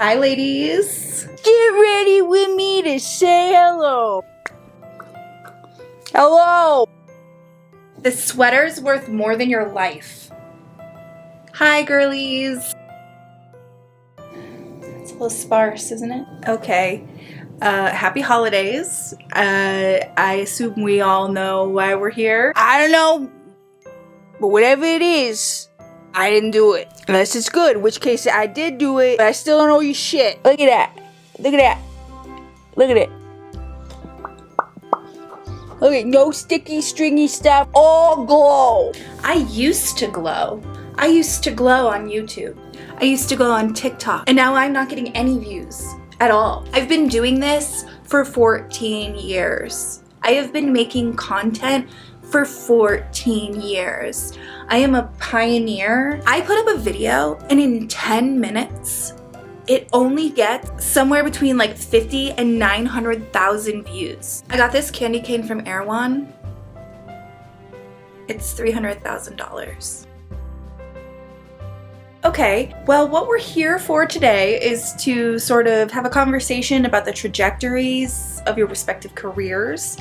Hi, ladies. Get ready with me to say hello. Hello. This sweater's worth more than your life. Hi, girlies. It's a little sparse, isn't it? Okay. Happy holidays. I assume we all know why we're here. I don't know, but whatever it is, I didn't do it. Unless it's good, in which case I did do it, but I still don't owe you shit. Look at that. Look at that. Look at it. Look at no sticky, stringy stuff. All glow. I used to glow. I used to glow on YouTube. I used to glow on TikTok. And now I'm not getting any views at all. I've been doing this for 14 years. I have been making content for 14 years. I am a pioneer. I put up a video and in 10 minutes, it only gets somewhere between like 50 and 900,000 views. I got this candy cane from Erewhon. It's $300,000. Okay, well, what we're here for today is to sort of have a conversation about the trajectories of your respective careers,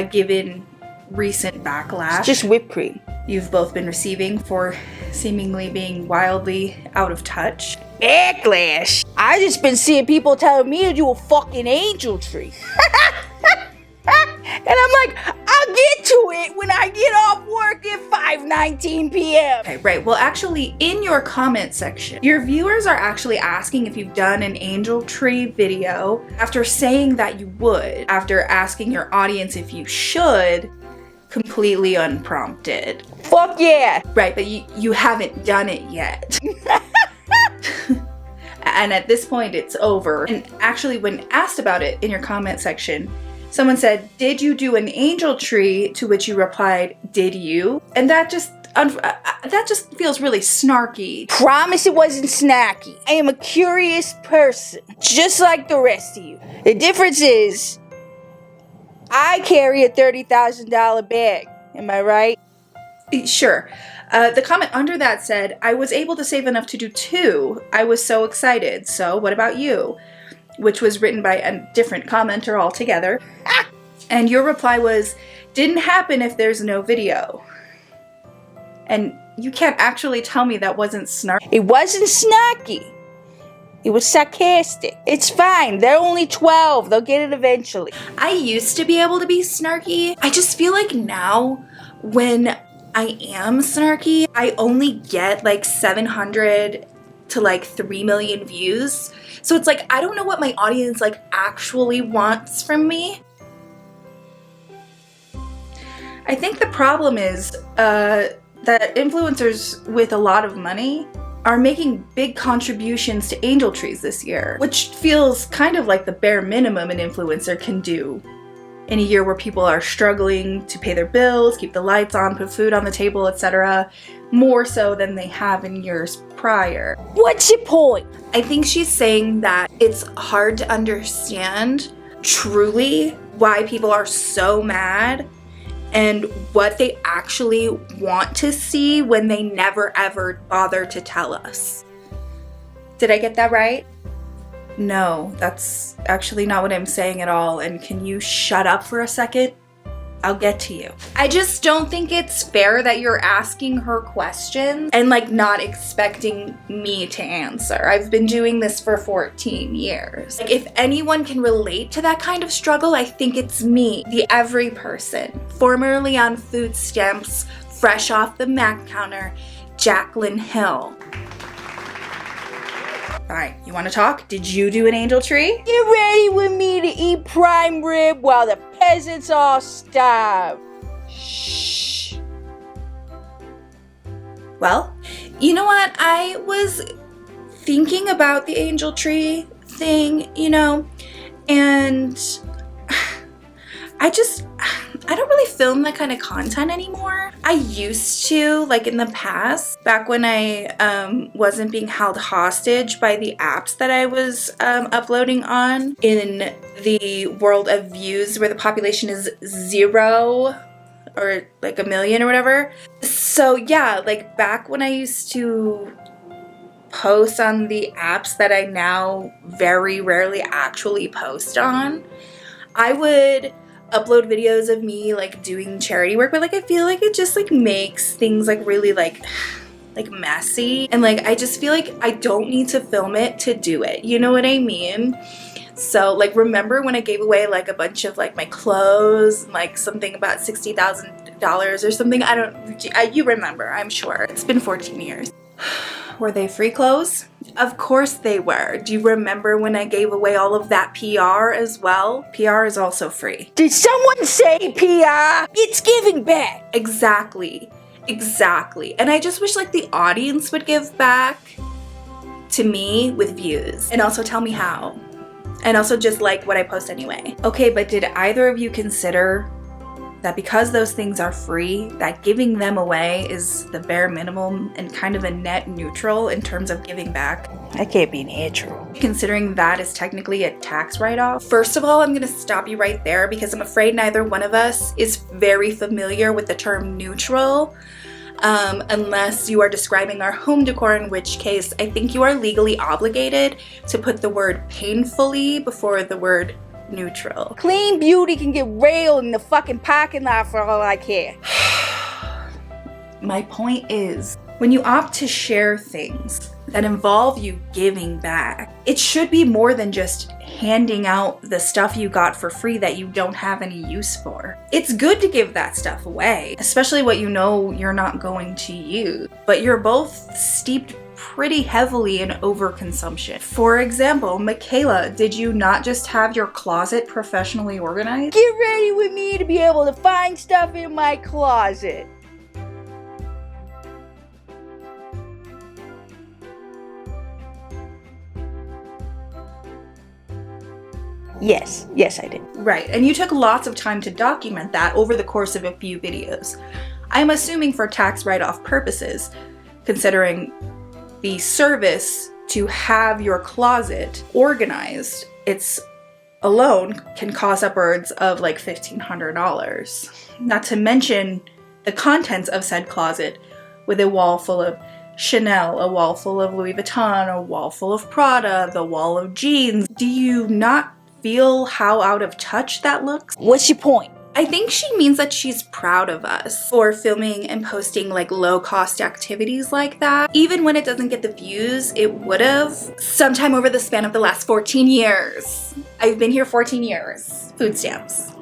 given recent backlash. It's just whipped cream. You've both been receiving for seemingly being wildly out of touch. Backlash. I just been seeing people telling me to do a fucking angel tree. And I'm like, I'll get to it when I get off work at 5:19 p.m. Okay, right. Well, actually, in your comment section, your viewers are actually asking if you've done an angel tree video after saying that you would, after asking your audience if you should, completely unprompted. Fuck yeah. Right, but you haven't done it yet. And at this point, it's over. And actually, when asked about it in your comment section, someone said, "Did you do an angel tree?" To which you replied, "Did you?" And that just feels really snarky. Promise it wasn't snacky. I am a curious person, just like the rest of you. The difference is, I carry a $30,000 bag. Am I right? Sure. The comment under that said, "I was able to save enough to do 2. I was so excited. So what about you?" Which was written by a different commenter altogether. And your reply was, "Didn't happen if there's no video." And you can't actually tell me that wasn't snarky. It wasn't snarky. It was sarcastic. It's fine. They're only 12. They'll get it eventually. I used to be able to be snarky. I just feel like now when I am snarky, I only get like 700 to like 3 million views. So it's like, I don't know what my audience like actually wants from me. I think the problem is that influencers with a lot of money are making big contributions to angel trees this year, which feels kind of like the bare minimum an influencer can do in a year where people are struggling to pay their bills, keep the lights on, put food on the table, etc., more so than they have in years prior. What's your point? I think she's saying that it's hard to understand truly why people are so mad and what they actually want to see when they never ever bother to tell us. Did I get that right? No, that's actually not what I'm saying at all. And can you shut up for a second? I'll get to you. I just don't think it's fair that you're asking her questions and like not expecting me to answer. I've been doing this for 14 years. Like, if anyone can relate to that kind of struggle, I think it's me, the every person, formerly on food stamps, fresh off the Mac counter, Jaclyn Hill. All right, you want to talk? Did you do an angel tree? Get ready with me to eat prime rib while the peasants all starve. Shh. Well, you know what? I was thinking about the angel tree thing, and I don't really film that kind of content anymore. I used to, like in the past, back when I wasn't being held hostage by the apps that I was uploading on in the world of views where the population is 0 or like 1 million or whatever. So yeah, like back when I used to post on the apps that I now very rarely actually post on, I would upload videos of me like doing charity work, but like I feel like it just like makes things like really like messy, and like I just feel like I don't need to film it to do it, you know what I mean? So like, remember when I gave away like a bunch of like my clothes, like something about $60,000 or something? You remember, I'm sure. It's been 14 years. Were they free clothes? Of course they were. Do you remember when I gave away all of that PR as well? PR is also free. Did someone say PR? It's giving back. Exactly. And I just wish like the audience would give back to me with views, and also tell me how. And also just like what I post anyway. Okay, but did either of you consider that because those things are free, that giving them away is the bare minimum and kind of a net neutral in terms of giving back? I can't be neutral. Considering that is technically a tax write-off. First of all, I'm gonna stop you right there because I'm afraid neither one of us is very familiar with the term neutral. Unless you are describing our home decor, in which case I think you are legally obligated to put the word painfully before the word neutral. Clean beauty can get railed in the fucking parking lot for all I care. My point is, when you opt to share things that involve you giving back, it should be more than just handing out the stuff you got for free that you don't have any use for. It's good to give that stuff away, especially what you know you're not going to use, but you're both steeped pretty heavily in overconsumption. For example, Mikayla, did you not just have your closet professionally organized? Get ready with me to be able to find stuff in my closet. Yes, I did. Right, and you took lots of time to document that over the course of a few videos. I'm assuming for tax write-off purposes, considering the service to have your closet organized, it's alone can cost upwards of like $1,500. Not to mention the contents of said closet, with a wall full of Chanel, a wall full of Louis Vuitton, a wall full of Prada, the wall of jeans. Do you not feel how out of touch that looks? What's your point? I think she means that she's proud of us for filming and posting like low-cost activities like that. Even when it doesn't get the views it would have sometime over the span of the last 14 years. I've been here 14 years. Food stamps.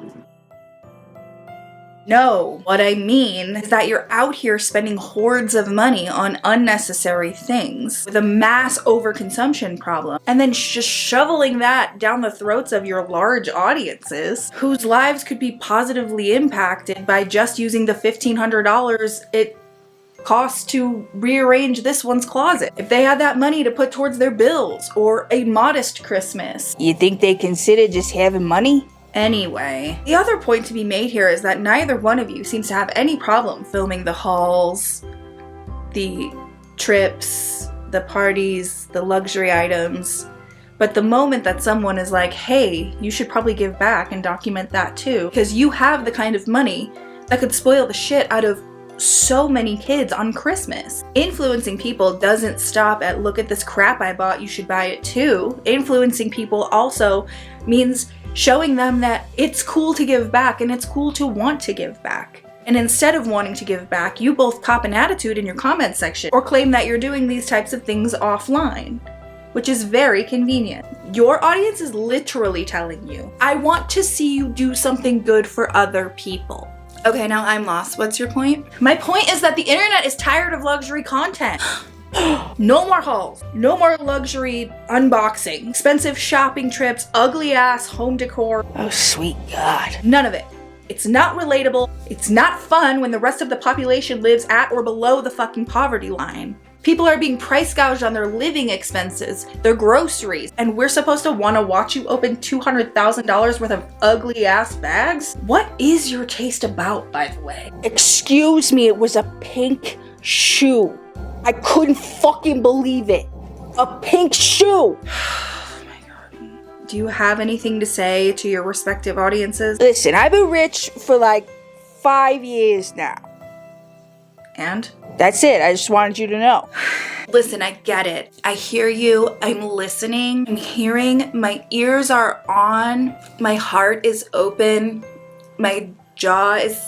No, what I mean is that you're out here spending hordes of money on unnecessary things with a mass overconsumption problem, and then just shoveling that down the throats of your large audiences whose lives could be positively impacted by just using the $1,500 it costs to rearrange this one's closet. If they had that money to put towards their bills or a modest Christmas. You think they consider just having money? Anyway, the other point to be made here is that neither one of you seems to have any problem filming the hauls, the trips, the parties, the luxury items. But the moment that someone is like, hey, you should probably give back and document that too, because you have the kind of money that could spoil the shit out of so many kids on Christmas. Influencing people doesn't stop at look at this crap I bought, you should buy it too. Influencing people also means showing them that it's cool to give back and it's cool to want to give back. And instead of wanting to give back, you both cop an attitude in your comment section or claim that you're doing these types of things offline, which is very convenient. Your audience is literally telling you, I want to see you do something good for other people. Okay, now I'm lost. What's your point? My point is that the internet is tired of luxury content. No more hauls, no more luxury unboxing, expensive shopping trips, ugly ass home decor. Oh, sweet God. None of it. It's not relatable. It's not fun when the rest of the population lives at or below the fucking poverty line. People are being price gouged on their living expenses, their groceries, and we're supposed to want to watch you open $200,000 worth of ugly ass bags? What is your taste about, by the way? Excuse me, it was a pink shoe. I couldn't fucking believe it. A pink shoe! Oh my God. Do you have anything to say to your respective audiences? Listen, I've been rich for like 5 years now. And? That's it. I just wanted you to know. Listen, I get it. I hear you. I'm listening. I'm hearing. My ears are on. My heart is open. My jaw is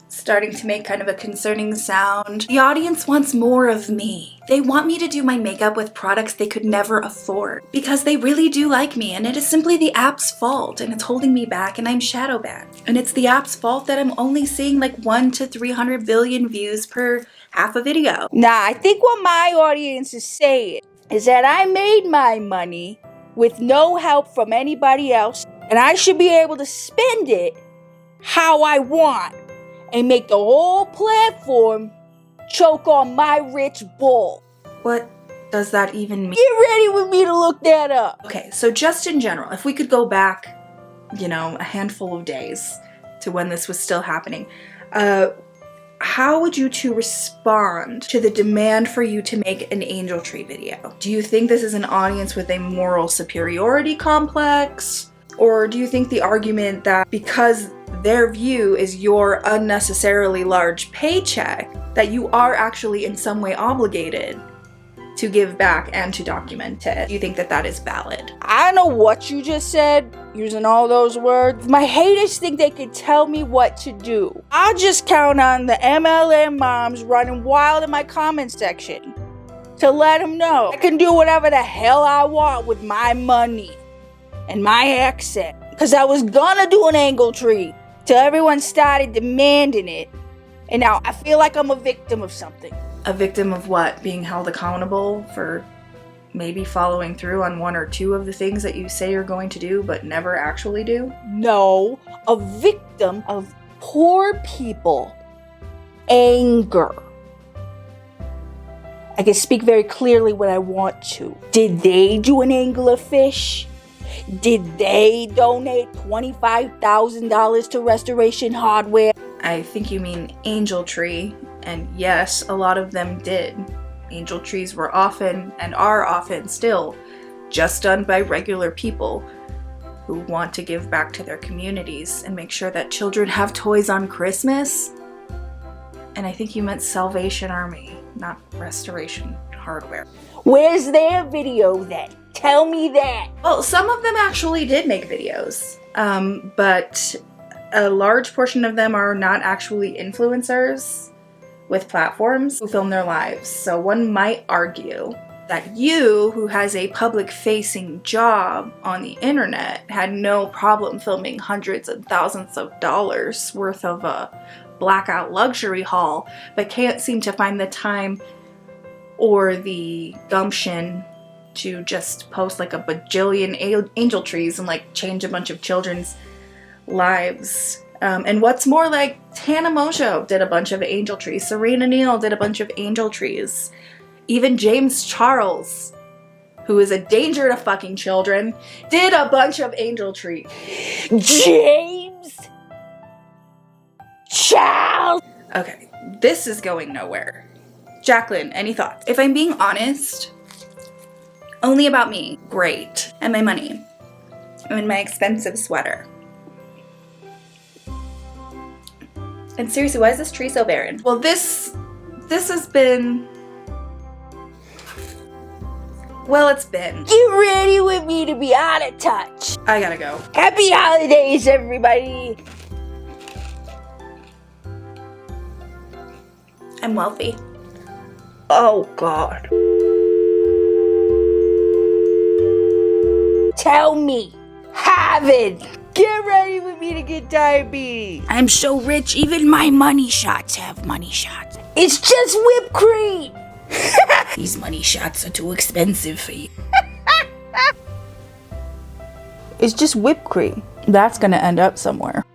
starting to make kind of a concerning sound. The audience wants more of me. They want me to do my makeup with products they could never afford because they really do like me, and it is simply the app's fault, and it's holding me back, and I'm shadow banned. And it's the app's fault that I'm only seeing like 1 to 300 billion views per half a video. Nah, I think what my audience is saying is that I made my money with no help from anybody else, and I should be able to spend it how I want and make the whole platform choke on my rich bull. What does that even mean? Get ready with me to look that up. Okay, so just in general, if we could go back, a handful of days to when this was still happening, how would you two respond to the demand for you to make an angel tree video? Do you think this is an audience with a moral superiority complex? Or do you think the argument that because their view is your unnecessarily large paycheck, that you are actually in some way obligated to give back and to document it? Do you think that that is valid? I don't know what you just said, using all those words. My haters think they can tell me what to do. I'll just count on the MLM moms running wild in my comment section to let them know I can do whatever the hell I want with my money and my accent. Because I was gonna do an angle tree till everyone started demanding it. And now I feel like I'm a victim of something. A victim of what? Being held accountable for maybe following through on 1 or 2 of the things that you say you're going to do but never actually do? No, a victim of poor people anger. I can speak very clearly when I want to. Did they do an anglerfish? Did they donate $25,000 to Restoration Hardware? I think you mean angel tree, and yes, a lot of them did. Angel trees were often, and are often still, just done by regular people who want to give back to their communities and make sure that children have toys on Christmas. And I think you meant Salvation Army, not Restoration Hardware. Where's their video then? Tell me that. Well, some of them actually did make videos, but a large portion of them are not actually influencers with platforms who film their lives. So one might argue that you, who has a public-facing job on the internet, had no problem filming hundreds and thousands of dollars worth of a blackout luxury haul, but can't seem to find the time or the gumption to just post like a bajillion angel trees and like change a bunch of children's lives. And what's more, like, Tana Mojo did a bunch of angel trees. Serena Neal did a bunch of angel trees. Even James Charles, who is a danger to fucking children, did a bunch of angel trees. James Charles! Okay, this is going nowhere. Jaclyn, any thoughts? If I'm being honest, only about me, great. And my money. And my expensive sweater. And seriously, why is this tree so barren? Well, this has been... Well, it's been. Get ready with me to be out of touch. I gotta go. Happy holidays, everybody. I'm wealthy. Oh, God. Tell me. Harvard. Get ready with me to get diabetes. I'm so rich, even my money shots have money shots. It's just whipped cream. These money shots are too expensive for you. It's just whipped cream. That's gonna end up somewhere.